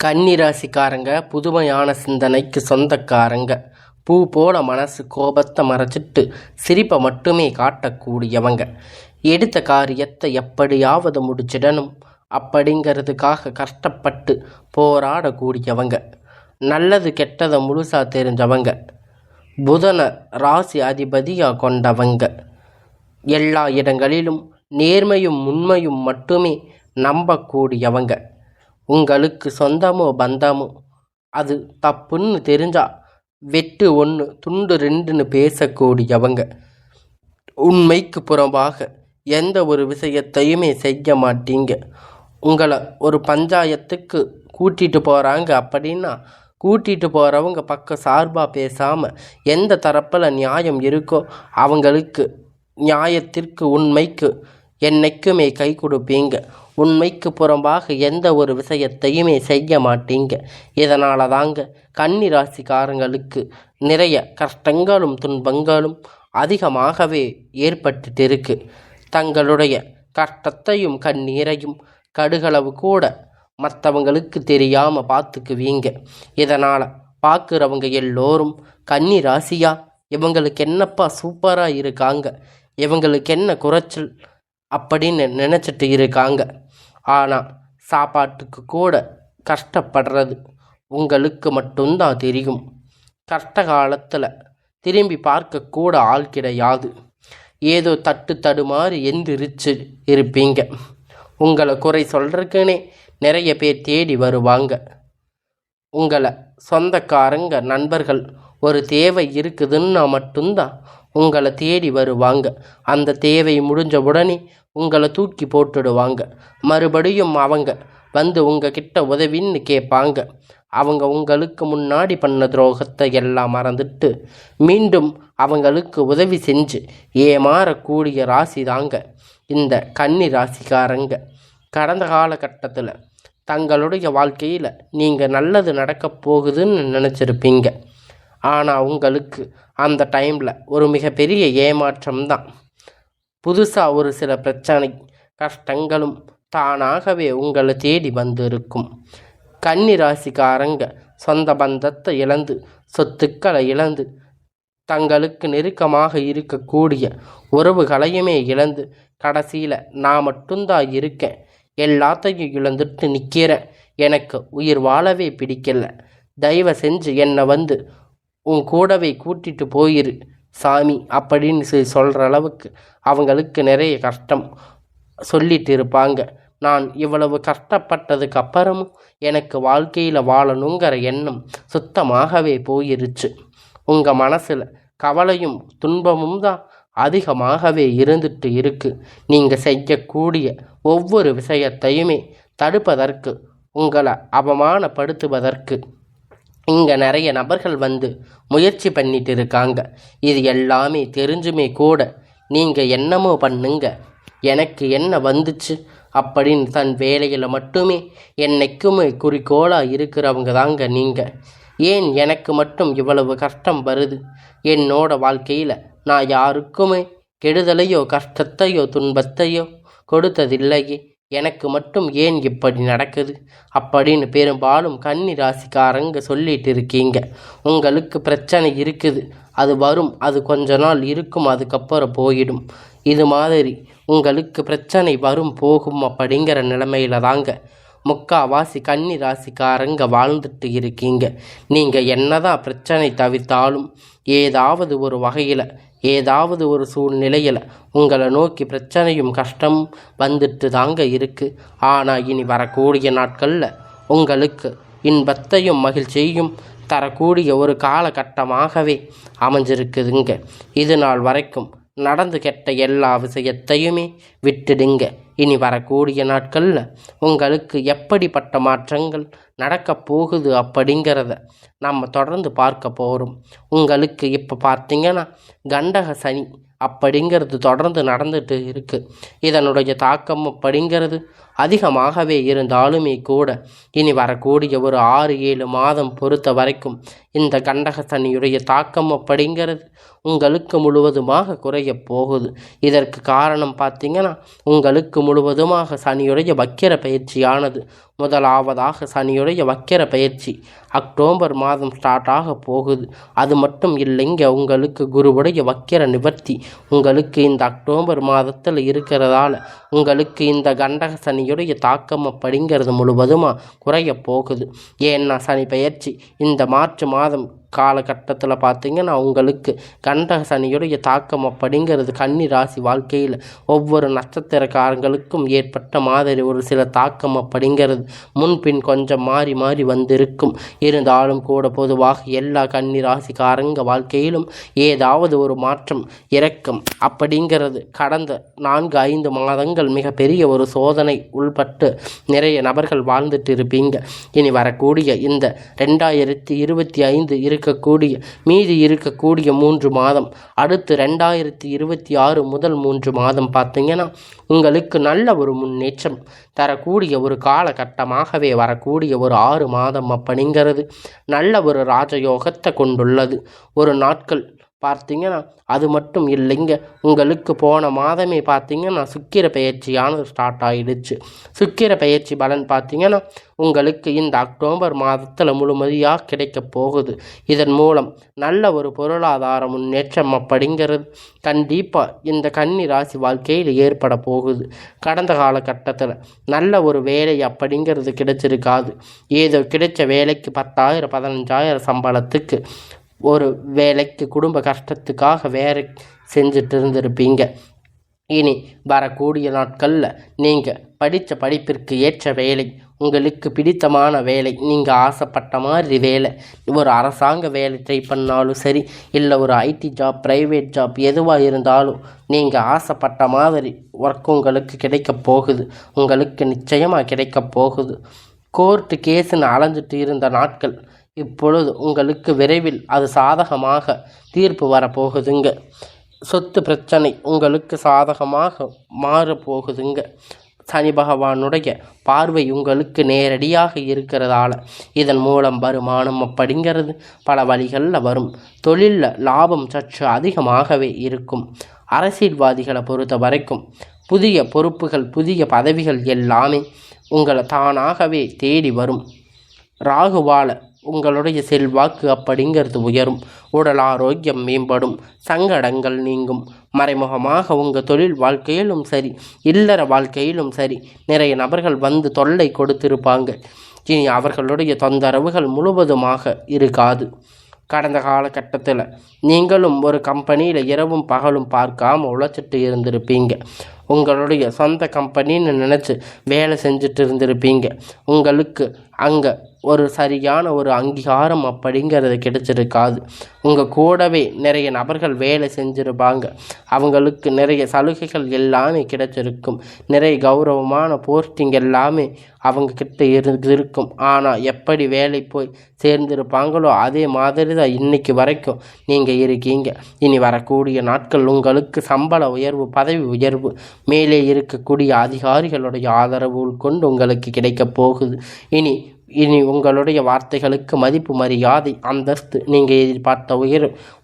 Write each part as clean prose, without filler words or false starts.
கன்னிராசிக்காரங்க புதுமையான சிந்தனைக்கு சொந்தக்காரங்க. பூ போல மனசு கோபத்தை மறைச்சிட்டு சிரிப்பை மட்டுமே காட்டக்கூடியவங்க. எடுத்த காரியத்தை எப்படியாவது முடிச்சிடணும் அப்படிங்கிறதுக்காக கஷ்டப்பட்டு போராடக்கூடியவங்க. நல்லது கெட்டதை முழுசாக தெரிஞ்சவங்க. புதனை ராசி அதிபதியாக கொண்டவங்க. எல்லா இடங்களிலும் நேர்மையும் உண்மையும் மட்டுமே நம்பக்கூடியவங்க. உங்களுக்கு சொந்தமோ பந்தமோ அது தப்புன்னு தெரிஞ்சா வெட்டு 1 துண்டு 2ன்னு பேசக்கூடியவங்க. உண்மைக்கு புறம்பாக எந்த ஒரு விஷயத்தையுமே செய்ய மாட்டீங்க. உங்களை ஒரு பஞ்சாயத்துக்கு கூட்டிகிட்டு போகிறாங்க அப்படின்னா கூட்டிகிட்டு போகிறவங்க பக்கம் சார்பாக பேசாமல் எந்த தரப்பில் நியாயம் இருக்கோ அவங்களுக்கு நியாயத்திற்கு உண்மைக்கு என்னைக்குமே கை கொடுப்பீங்க. உண்மைக்கு புறம்பாக எந்த ஒரு விஷயத்தையுமே செய்ய மாட்டீங்க. இதனால தாங்க கன்னி ராசிக்காரங்களுக்கு நிறைய கஷ்டங்களும் துன்பங்களும் அதிகமாகவே ஏற்பட்டுட்டு இருக்கு. தங்களுடைய கஷ்டத்தையும் கண்ணீரையும் கடுகளவு கூட மற்றவங்களுக்கு தெரியாமல் பார்த்துக்குவீங்க. இதனால் பார்க்குறவங்க எல்லோரும் கன்னி ராசியா இவங்களுக்கு என்னப்பா சூப்பராக இருக்காங்க, இவங்களுக்கு என்ன குறைச்சல் அப்படின்னு நினச்சிட்டு இருக்காங்க. ஆனால் சாப்பாட்டுக்கு கூட கஷ்டப்படுறது உங்களுக்கு மட்டும்தான் தெரியும். கஷ்ட காலத்தில் திரும்பி பார்க்கக்கூட ஆள் கிடையாது. ஏதோ தடுமாறி எந்திரிச்சு இருப்பீங்க. உங்களை குறை சொல்கிறதுக்குன்னே நிறைய பேர் தேடி வருவாங்க. உங்களை சொந்தக்காரங்க நண்பர்கள் ஒரு தேவை இருக்குதுன்னா மட்டும்தான் உங்களை தேடி வருவாங்க. அந்த தேவை முடிஞ்ச உடனே உங்களை தூக்கி போட்டுடுவாங்க. மறுபடியும் அவங்க வந்து உங்ககிட்ட உதவின்னு கேட்பாங்க. அவங்க உங்களுக்கு முன்னாடி பண்ண துரோகத்தை எல்லாம் மறந்துட்டு மீண்டும் அவங்களுக்கு உதவி செஞ்சு ஏமாறக்கூடிய ராசி தாங்க இந்த கன்னி ராசிக்காரங்க. கடந்த காலகட்டத்தில் தங்களுடைய வாழ்க்கையில் நீங்கள் நல்லது நடக்கப் போகுதுன்னு நினச்சிருப்பீங்க. ஆனால் உங்களுக்கு அந்த டைமில் ஒரு மிகப்பெரிய ஏமாற்றம்தான். புதுசாக ஒரு சில பிரச்சனை கஷ்டங்களும் தானாகவே உங்களை தேடி வந்திருக்கும். கன்னி ராசிக்காரங்க சொந்த பந்தத்தை இழந்து சொத்துக்களை இழந்து தங்களுக்கு நெருக்கமாக இருக்கக்கூடிய உறவுகளையுமே இழந்து கடைசியில் நான் மட்டும்தான் இருக்கேன், எல்லாத்தையும் இழந்துட்டு நிற்கிறேன், எனக்கு உயிர் வாழவே பிடிக்கல, தயவு செஞ்சு என்னை வந்து உன் கூடவே கூட்டிட்டு போயிரு சாமி அப்படின்னு சொல்கிற அளவுக்கு அவங்களுக்கு நிறைய கஷ்டம் சொல்லிட்டு இருப்பாங்க. நான் இவ்வளவு கஷ்டப்பட்டதுக்கு அப்புறமும் எனக்கு வாழ்க்கையில் வாழணுங்கிற எண்ணம் சுத்தமாகவே போயிருச்சு. உங்கள் மனசில் கவலையும் துன்பமும் தான் அதிகமாகவே இருந்துட்டு இருக்கு. நீங்கள் செய்யக்கூடிய ஒவ்வொரு விஷயத்தையுமே தடுப்பதற்கு, உங்களை அவமானப்படுத்துவதற்கு இங்கே நிறைய நபர்கள் வந்து முயற்சி பண்ணிட்டு இருக்காங்க. இது எல்லாமே தெரிஞ்சுமே கூட நீங்கள் என்னமோ பண்ணுங்க, எனக்கு என்ன வந்துச்சு அப்படின்னு தன் வேலையில் மட்டுமே என்னைக்குமே குறிக்கோளாக இருக்கிறவங்க தாங்க நீங்கள். ஏன் எனக்கு மட்டும் இவ்வளவு கஷ்டம் வருது? என்னோட வாழ்க்கையில் நான் யாருக்குமே கெடுதலையோ கஷ்டத்தையோ துன்பத்தையோ கொடுத்ததில்லையே, எனக்கு மட்டும் ஏன் இப்படி நடக்குது அப்படின்னு பெரும்பாலும் கன்னி ராசிக்காரங்க சொல்லிட்டு இருக்கீங்க. உங்களுக்கு பிரச்சனை இருக்குது, அது வரும், அது கொஞ்ச நாள் இருக்கும், அதுக்கப்புறம் போயிடும். இது மாதிரி உங்களுக்கு பிரச்சனை வரும் போகும் அப்படிங்கிற நிலைமையில தாங்க முக்காவாசி கன்னி ராசிக்காரங்க வாழ்ந்துட்டு இருக்கீங்க. நீங்கள் என்னதான் பிரச்சனை தவிர்த்தாலும் ஏதாவது ஒரு வகையில் ஏதாவது ஒரு சூழ்நிலையில் உங்களை நோக்கி பிரச்சனையும் கஷ்டமும் வந்துட்டு தாங்க இருக்குது. ஆனால் இனி வரக்கூடிய நாட்களில் உங்களுக்கு இன்பத்தையும் மகிழ்ச்சியையும் தரக்கூடிய ஒரு காலகட்டமாகவே அமைஞ்சிருக்குதுங்க. இது நாள் வரைக்கும் நடந்து கெட்ட எல்லா விஷயத்தையுமே விட்டுடுங்க. இனி வரக்கூடிய நாட்களில் உங்களுக்கு எப்படிப்பட்ட மாற்றங்கள் நடக்கப் போகுது அப்படிங்கிறத நம்ம தொடர்ந்து பார்க்க போகிறோம். உங்களுக்கு இப்போ பார்த்தீங்கன்னா கண்டக சனி அப்படிங்கிறது தொடர்ந்து நடந்துட்டு இருக்குது. இதனுடைய தாக்கம் அப்படிங்கிறது அதிகமாகவே இருந்தாலுமே கூட இனி வரக்கூடிய ஒரு 6-7 மாதம் பொறுத்த வரைக்கும் இந்த கண்டக சனியுடைய தாக்கம் அப்படிங்கிறது உங்களுக்கு முழுவதுமாக குறைய போகுது. இதற்கு காரணம் பார்த்தீங்கன்னா உங்களுக்கு முழுவதுமாக சனியுடைய வக்கிர பயிற்சியானது முதலாவதாக சனியுடைய வக்கிர பயிற்சி அக்டோபர் மாதம் ஸ்டார்ட் ஆக போகுது. அது மட்டும் இல்லைங்க, உங்களுக்கு குருவுடைய வக்கிர நிவர்த்தி உங்களுக்கு இந்த அக்டோபர் மாதத்தில் இருக்கிறதால உங்களுக்கு இந்த கண்டக சனியுடைய தாக்கம் அப்படிங்கிறது முழுவதுமாக குறைய போகுது. ஏன்னா சனி பயிற்சி இந்த மார்ச் மாதம் காலகட்டத்தில் பார்த்திங்கன்னா உங்களுக்கு கண்டக சனியுடைய தாக்கம் அப்படிங்கிறது கன்னி ராசி வாழ்க்கையில் ஒவ்வொரு நட்சத்திரக்காரங்களுக்கும் ஏற்பட்ட மாதிரி ஒரு சில தாக்கம் அப்படிங்கிறது முன்பின் கொஞ்சம் மாறி மாறி வந்திருக்கும். இருந்தாலும் கூட பொதுவாக எல்லா கன்னி ராசிக்காரங்க வாழ்க்கையிலும் ஏதாவது ஒரு மாற்றம் இறக்கம் அப்படிங்கிறது கடந்த 4-5 மாதங்கள் மிகப்பெரிய ஒரு சோதனை உள்பட்டு நிறைய நபர்கள் வாழ்ந்துட்டு இருப்பீங்க. இனி வரக்கூடிய இந்த 2025 இருக்கக்கூடிய மீதி இருக்கக்கூடிய 3 மாதம் அடுத்து 2026 முதல் 3 மாதம் பார்த்தீங்கன்னா உங்களுக்கு நல்ல ஒரு முன்னேற்றம் தரக்கூடிய ஒரு காலகட்டமாகவே வரக்கூடிய ஒரு 6 மாதம் அப்படிங்கிறது நல்ல ஒரு ராஜயோகத்தை கொண்டுள்ளது. ஒரு நாட்கள் பார்த்தீங்கன்னா அது மட்டும் இல்லைங்க, உங்களுக்கு போன மாதமே பார்த்தீங்கன்னா சுக்கிர பயிற்சியானது ஸ்டார்ட் ஆகிடுச்சு. சுக்கிர பயிற்சி பலன் பார்த்தீங்கன்னா உங்களுக்கு இந்த அக்டோபர் மாதத்தில் முழுமதியாக கிடைக்க போகுது. இதன் மூலம் நல்ல ஒரு பொருளாதார முன்னேற்றம் அப்படிங்கிறது கண்டிப்பாக இந்த கன்னி ராசி வாழ்க்கையில் ஏற்பட போகுது. கடந்த காலகட்டத்தில் நல்ல ஒரு வேலை அப்படிங்கிறது கிடைச்சிருக்காது. ஏதோ கிடைச்ச வேலைக்கு 10,000 15,000 சம்பளத்துக்கு ஒரு வேலைக்கு குடும்ப கஷ்டத்துக்காக வேறு செஞ்சுட்டு இருந்திருப்பீங்க. இனி வரக்கூடிய நாட்களில் நீங்கள் படித்த படிப்பிற்கு ஏற்ற வேலை, உங்களுக்கு பிடித்தமான வேலை, நீங்கள் ஆசைப்பட்ட மாதிரி வேலை, ஒரு அரசாங்க வேலை ட்ரை பண்ணாலும் சரி, இல்லை ஒரு ஐடி ஜாப், ப்ரைவேட் ஜாப் எதுவாக இருந்தாலும் நீங்கள் ஆசைப்பட்ட மாதிரி ஒர்க் உங்களுக்கு கிடைக்க போகுது. உங்களுக்கு நிச்சயமாக கிடைக்க போகுது. கோர்ட்டு கேஸுன்னு அலைஞ்சிட்டு இருந்த நாட்கள் இப்பொழுது உங்களுக்கு விரைவில் அது சாதகமாக தீர்ப்பு வரப்போகுதுங்க. சொத்து பிரச்சனை உங்களுக்கு சாதகமாக மாறப்போகுதுங்க. சனி பகவானுடைய பார்வை உங்களுக்கு நேரடியாக இருக்கிறதால இதன் மூலம் வருமானம் அப்படிங்கிறது பல வழிகளில் வரும். தொழிலில் லாபம் சற்று அதிகமாகவே இருக்கும். அரசியல்வாதிகளை பொறுத்த வரைக்கும் புதிய பொறுப்புகள், புதிய பதவிகள் எல்லாமே உங்களை தானாகவே தேடி வரும். ராகுவால உங்களுடைய செல்வாக்கு அப்படிங்கிறது உயரும். உடல் ஆரோக்கியம் மேம்படும். சங்கடங்கள் நீங்கும். மறைமுகமாக உங்கள் தொழில் வாழ்க்கையிலும் சரி, இல்லற வாழ்க்கையிலும் சரி நிறைய நபர்கள் வந்து தொல்லை கொடுத்திருப்பாங்க. இனி அவர்களுடைய தொந்தரவுகள் முழுவதுமாக இருக்காது. கடந்த காலகட்டத்தில் நீங்களும் ஒரு கம்பெனியில் இரவும் பகலும் பார்க்காம உழைச்சிட்டு இருந்திருப்பீங்க. உங்களுடைய சொந்த கம்பெனின்னு நினச்சி வேலை செஞ்சுட்டு இருந்திருப்பீங்க. உங்களுக்கு அங்கே ஒரு சரியான ஒரு அங்கீகாரம் அப்படிங்கிறது கிடைச்சிருக்காது. உங்கள் கூடவே நிறைய நபர்கள் வேலை செஞ்சுருப்பாங்க. அவங்களுக்கு நிறைய சலுகைகள் எல்லாமே கிடைச்சிருக்கும். நிறைய கௌரவமான போஸ்டிங் எல்லாமே அவங்கக்கிட்ட இருக்கும். ஆனால் எப்படி வேலை போய் சேர்ந்திருப்பாங்களோ அதே மாதிரி தான் இன்றைக்கி வரைக்கும் நீங்கள் இருக்கீங்க. இனி வரக்கூடிய நாட்கள் உங்களுக்கு சம்பள உயர்வு, பதவி உயர்வு, மேலே இருக்கக்கூடிய அதிகாரிகளுடைய ஆதரவு கொண்டு உங்களுக்கு கிடைக்கப் போகுது. இனி உங்களுடைய வார்த்தைகளுக்கு மதிப்பு, மரியாதை, அந்தஸ்து நீங்கள் எதிர்பார்த்த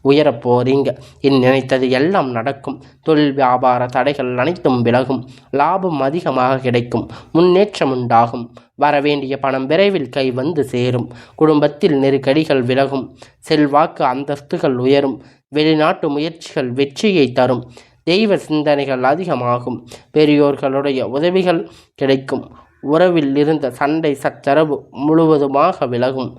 உயரப் போகிறீங்க. இனி நினைத்தது எல்லாம் நடக்கும். தொழில் வியாபார தடைகள் அனைத்தும் விலகும். லாபம் அதிகமாக கிடைக்கும். முன்னேற்றம் உண்டாகும். வரவேண்டிய பணம் விரைவில் கை வந்து சேரும். குடும்பத்தில் நெருக்கடிகள் விலகும். செல்வாக்கு, அந்தஸ்துகள் உயரும். வெளிநாட்டு முயற்சிகள் வெற்றியை தரும். தெய்வ சிந்தனைகள் அதிகமாகும். பெரியோர்களுடைய உதவிகள் கிடைக்கும். உறவில் இருந்த சண்டை சச்சரவு முழுவதுமாக விலகும்.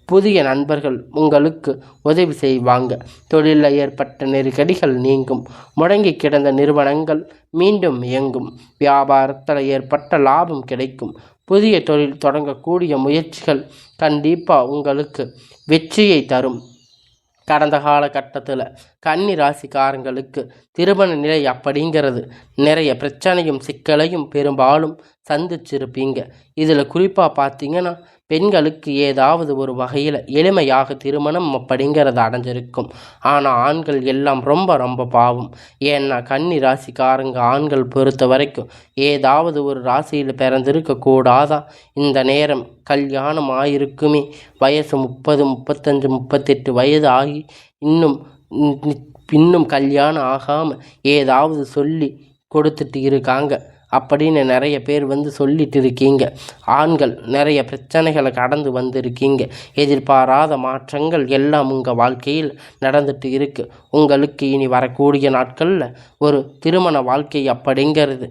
புதிய நண்பர்கள் உங்களுக்கு உதவி செய்வாங்க. தொழிலில் ஏற்பட்ட நெருக்கடிகள் நீங்கும். முடங்கி கிடந்த நிறுவனங்கள் மீண்டும் இயங்கும். வியாபாரத்தில் ஏற்பட்ட லாபம் கிடைக்கும். புதிய தொழில் தொடங்கக்கூடிய முயற்சிகள் கண்டிப்பாக உங்களுக்கு வெற்றியை தரும். கடந்த காலகட்டத்தில் கன்னி ராசிக்காரங்களுக்கு திருமண நிலை அப்படிங்கிறது நிறைய பிரச்சனையும் சிக்கலையும் பெரும்பாலும் சந்திச்சிருப்பீங்க. இதில் குறிப்பாக பார்த்தீங்கன்னா பெண்களுக்கு ஏதாவது ஒரு வகையில் எளிமையாக திருமணம் அப்படிங்கிறது அடைஞ்சிருக்கும். ஆனால் ஆண்கள் எல்லாம் ரொம்ப ரொம்ப பாவம். ஏன்னா கன்னி ராசிக்காரங்க ஆண்கள் பொறுத்த வரைக்கும் ஏதாவது ஒரு ராசியில் பிறந்திருக்கக்கூடாதா? இந்த நேரம் கல்யாணம் ஆகிருக்குமே, வயசு 30, 35, 38 வயது ஆகி இன்னும் கல்யாணம் ஆகாமல் ஏதாவது சொல்லி கொடுத்துட்டு இருக்காங்க. அப்படின்னு நிறைய பேர் சொல்லிட்டு இருக்கீங்க. ஆண்கள் நிறைய பிரச்சனைகளை கடந்து வந்திருக்கீங்க. எதிர்பாராத மாற்றங்கள் எல்லாம் உங்கள் வாழ்க்கையில் நடந்துட்டு இருக்கு. உங்களுக்கு இனி வரக்கூடிய நாட்களில் ஒரு திருமண வாழ்க்கை அப்படிங்கிறது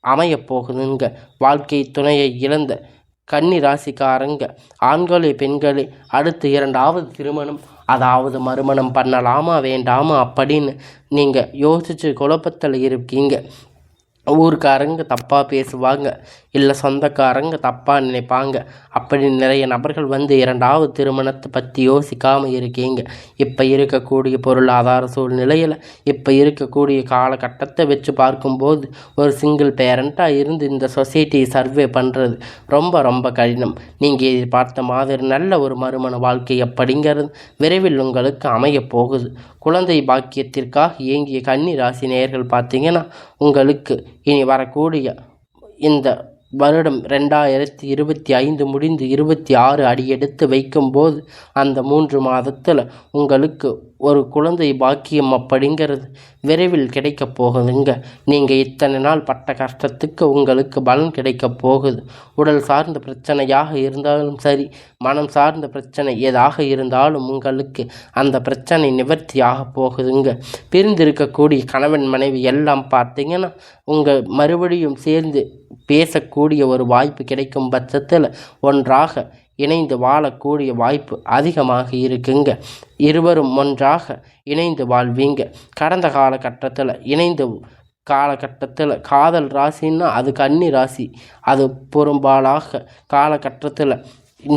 அமையப்போகுதுங்க. வாழ்க்கை துணையை இழந்த கன்னி ராசிக்காரங்க ஆண்களே பெண்களே அடுத்து 2வது திருமணம் அதாவது மறுமணம் பண்ணலாமா வேண்டாமா அப்படின்னு நீங்கள் யோசித்து குழப்பத்தில் இருக்கீங்க. ஊருக்காரங்க தப்பாக பேசுவாங்க, இல்லை சொந்தக்காரங்க தப்பாக நினைப்பாங்க. அப்படி நிறைய நபர்கள் 2வது திருமணத்தை பற்றி யோசிக்காமல் இருக்கீங்க. இப்போ இருக்கக்கூடிய பொருளாதார சூழ்நிலையில் இப்போ இருக்கக்கூடிய காலகட்டத்தை வச்சு பார்க்கும்போது ஒரு சிங்கிள் பேரண்ட்டாக இருந்து இந்த சொசைட்டியை சர்வே பண்ணுறது ரொம்ப ரொம்ப கடினம். நீங்கள் எதிர்பார்த்த மாதிரி நல்ல ஒரு மறுமண வாழ்க்கை அப்படிங்கிறது விரைவில் உங்களுக்கு அமையப் போகுது. குழந்தை பாக்கியத்திற்காக இயங்கிய கன்னி ராசி நேயர்கள் பார்த்தீங்கன்னா உங்களுக்கு இனி வரக்கூடிய இந்த வருடம் 2025 முடிந்து 26 அடியெடுத்து வைக்கும்போது அந்த 3 மாதத்தில் உங்களுக்கு ஒரு குழந்தை பாக்கியம் அப்படிங்கிறது விரைவில் கிடைக்க போகுதுங்க. நீங்கள் இத்தனை நாள் பட்ட கஷ்டத்துக்கு உங்களுக்கு பலன் கிடைக்க போகுது. உடல் சார்ந்த பிரச்சனையாக இருந்தாலும் சரி, மனம் சார்ந்த பிரச்சனை எதாக இருந்தாலும் உங்களுக்கு அந்த பிரச்சனை நிவர்த்தியாக போகுதுங்க. பிரிந்திருக்கக்கூடிய கணவன் மனைவி எல்லாம் பார்த்தீங்கன்னா உங்கள் மறுபடியும் சேர்ந்து பேசக்கூடிய ஒரு வாய்ப்பு கிடைக்கும் பட்சத்தில் ஒன்றாக இணைந்து வாழக்கூடிய வாய்ப்பு அதிகமாக இருக்குங்க. இருவரும் ஒன்றாக இணைந்து வாழ்வீங்க. கடந்த காலகட்டத்தில் காதல் ராசின்னா அது கன்னி ராசி. அது பெரும்பாலாக காலகட்டத்தில்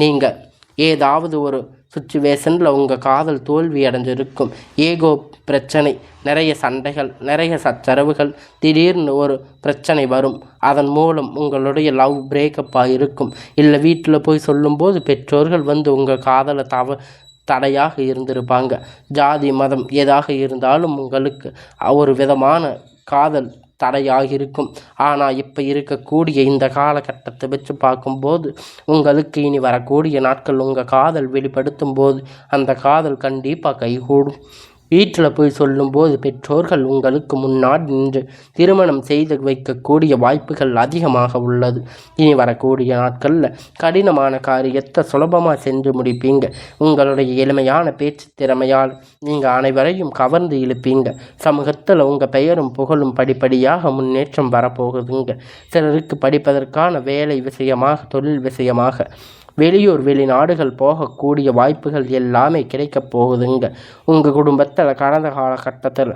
நீங்கள் ஏதாவது ஒரு சுச்சுவேஷனில் உங்கள் காதல் தோல்வி அடைஞ்சிருக்கும். ஏகோ பிரச்சனை, நிறைய சண்டைகள், நிறைய சச்சரவுகள், திடீர்னு ஒரு பிரச்சனை வரும். அதன் மூலம் உங்களுடைய லவ் பிரேக்கப்பாக இருக்கும். இல்லை வீட்டில் போய் சொல்லும்போது பெற்றோர்கள் உங்கள் காதலை தடையாக இருந்திருப்பாங்க. ஜாதி மதம் எதாக இருந்தாலும் உங்களுக்கு ஒரு விதமான காதல் தடையாக இருக்கும். ஆனால் இப்போ இருக்கக்கூடிய இந்த காலகட்டத்தை வச்சு பார்க்கும்போது உங்களுக்கு இனி வரக்கூடிய நாட்கள் உங்கள் காதல் வெளிப்படுத்தும் போது அந்த காதல் கண்டிப்பாக கைகூடும். வீட்டில் போய் சொல்லும்போது பெற்றோர்கள் உங்களுக்கு முன்னாடி நின்று திருமணம் செய்து வைக்கக்கூடிய வாய்ப்புகள் அதிகமாக உள்ளது. இனி வரக்கூடிய நாட்களில் கடினமான காரியத்தை சுலபமாக சென்று முடிப்பீங்க. உங்களுடைய எளிமையான பேச்சு திறமையால் நீங்கள் அனைவரையும் கவர்ந்து இழுப்பீங்க. சமூகத்தில் உங்கள் பெயரும் புகழும் படிப்படியாக முன்னேற்றம் வரப்போகுதுங்க. சிலருக்கு படிப்பதற்கான வேலை விஷயமாக, தொழில் விஷயமாக வெளியூர் வெளிநாடுகள் போகக்கூடிய வாய்ப்புகள் எல்லாமே கிடைக்கப் போகுதுங்க. உங்கள் குடும்பத்தில் கடந்த காலகட்டத்தில்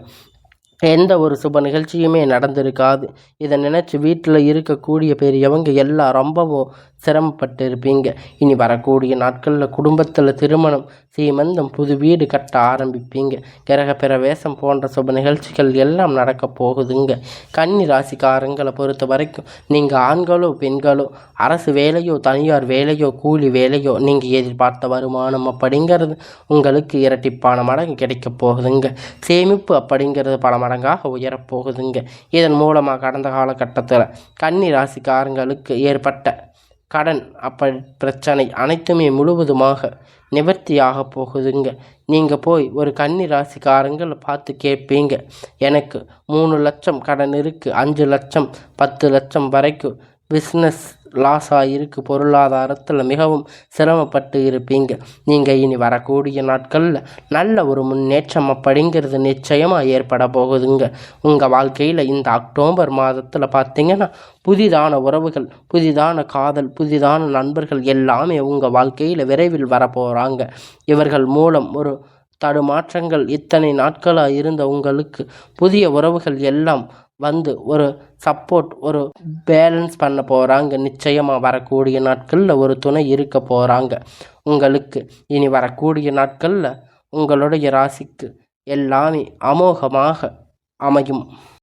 எந்த ஒரு சுப நிகழ்ச்சியுமே நடந்திருக்காது. இதை நினச்சி வீட்டில் இருக்கக்கூடிய பெரியவங்க எல்லாம் ரொம்பவும் சிரமப்பட்டு இருப்பீங்க. இனி வரக்கூடிய நாட்களில் குடும்பத்தில் திருமணம், சீமந்தம், புது வீடு கட்ட ஆரம்பிப்பீங்க. கிரக பிரவேசம் போன்ற சுப நிகழ்ச்சிகள் எல்லாம் நடக்க போகுதுங்க. கன்னி ராசிக்காரங்களை பொறுத்த வரைக்கும் நீங்கள் ஆண்களோ பெண்களோ, அரசு வேலையோ தனியார் வேலையோ கூலி வேலையோ, நீங்கள் எதிர்பார்த்த வருமானம் அப்படிங்கிறது உங்களுக்கு இரட்டிப்பான மடங்கு கிடைக்க போகுதுங்க. சேமிப்பு அப்படிங்கிறது பல மடங்காக உயரப்போகுதுங்க. இதன் மூலமாக கடந்த காலகட்டத்தில் கன்னி ராசிக்காரங்களுக்கு ஏற்பட்ட கடன் பிரச்சனை அனைத்துமே முழுவதுமாக நிவர்த்தியாக போகுதுங்க. நீங்கள் போய் ஒரு கன்னி ராசிக்காரங்களை பார்த்து கேட்பீங்க, எனக்கு 3 லட்சம் கடன் இருக்குது, 5 லட்சம் 10 லட்சம் வரைக்கும் பிஸ்னஸ் லாஸ் ஆகிருக்கு, பொருளாதாரத்தில் மிகவும் சிரமப்பட்டு இருப்பீங்க. நீங்கள் இனி வரக்கூடிய நாட்களில் நல்ல ஒரு முன்னேற்றம் அப்படிங்கிறது நிச்சயமாக ஏற்பட போகுதுங்க. உங்கள் வாழ்க்கையில் இந்த அக்டோபர் மாதத்தில் பார்த்தீங்கன்னா புதிதான உறவுகள், புதிதான காதல், புதிதான நண்பர்கள் எல்லாமே உங்கள் வாழ்க்கையில் விரைவில் வரப்போகிறாங்க. இவர்கள் மூலம் ஒரு தடுமாற்றங்கள் இத்தனை நாட்களாக இருந்த உங்களுக்கு புதிய உறவுகள் எல்லாம் ஒரு சப்போர்ட், ஒரு பேலன்ஸ் பண்ண போகிறாங்க. நிச்சயமாக வரக்கூடிய நாட்களில் ஒரு துணை இருக்க போகிறாங்க உங்களுக்கு. இனி வரக்கூடிய நாட்களில் உங்களுடைய ராசிக்கு எல்லாமே அமோகமாக அமையும்.